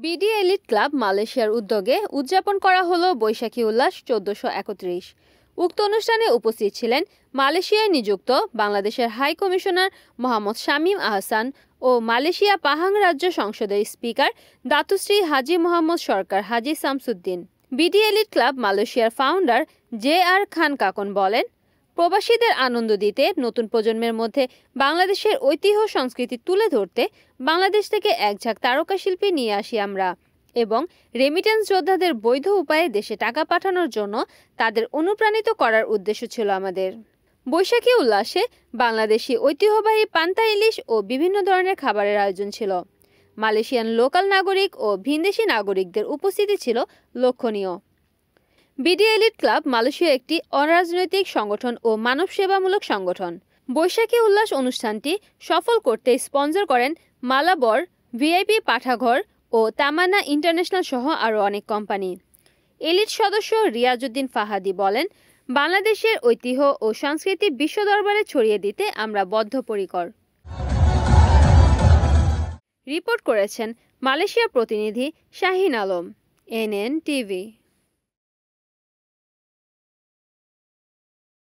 BD elite club মালয়েশিয়ার উদ্যোগে উদযাপন করা হলো বৈশাখী উল্লাস ১৪৩১। উক্ত অনুষ্ঠানে উপস্থিত ছিলেন মালয়েশিয়ায় নিযুক্ত বাংলাদেশের হাই কমিশনার মোহাম্মদ শামীম আহসান ও মালয়েশিয়া পাহাং রাজ্য সংসদের স্পিকার দাতুশ্রী হাজী মোহাম্মদ সরকার হাজী শামসুদ্দিন। বিডি এলিট ক্লাব মালয়েশিয়ার ফাউন্ডার জে.আর. খান কাকন বলেন, প্রবাসীদের আনন্দ দিতে নতুন প্রজন্মের মধ্যে বাংলাদেশের ঐতিহ্য সংস্কৃতি তুলে ধরতে বাংলাদেশ থেকে এক ঝাঁক তারকা শিল্পী নিয়ে আসি আমরা এবং রেমিটেন্স যোদ্ধাদের বৈধ উপায়ে দেশে টাকা পাঠানোর জন্য তাদের অনুপ্রাণিত করার উদ্দেশ্য ছিল আমাদের। বৈশাখী উল্লাসে বাংলাদেশি ঐতিহ্যবাহী পান্তা ইলিশ ও বিভিন্ন ধরনের খাবারের আয়োজন ছিল। মালয়েশিয়ান লোকাল নাগরিক ও ভিনদেশি নাগরিকদের উপস্থিতি ছিল লক্ষণীয়। বিডি এলিট ক্লাব মালয়েশিয়া একটি অরাজনৈতিক সংগঠন ও মানব সেবামূলক সংগঠন। বৈশাখী উল্লাস অনুষ্ঠানটি সফল করতে স্পন্সর করেন মালাবর, ভিআইপি পাঠাঘর ও তামান্না ইন্টারন্যাশনাল সহ আরও অনেক কোম্পানি। এলিট সদস্য রিয়াজউদ্দিন ফাহাদি বলেন, বাংলাদেশের ঐতিহ্য ও সংস্কৃতি বিশ্ব দরবারে ছড়িয়ে দিতে আমরা বদ্ধপরিকর। রিপোর্ট করেছেন মালয়েশিয়া প্রতিনিধি শাহিন আলম, NN টিভি।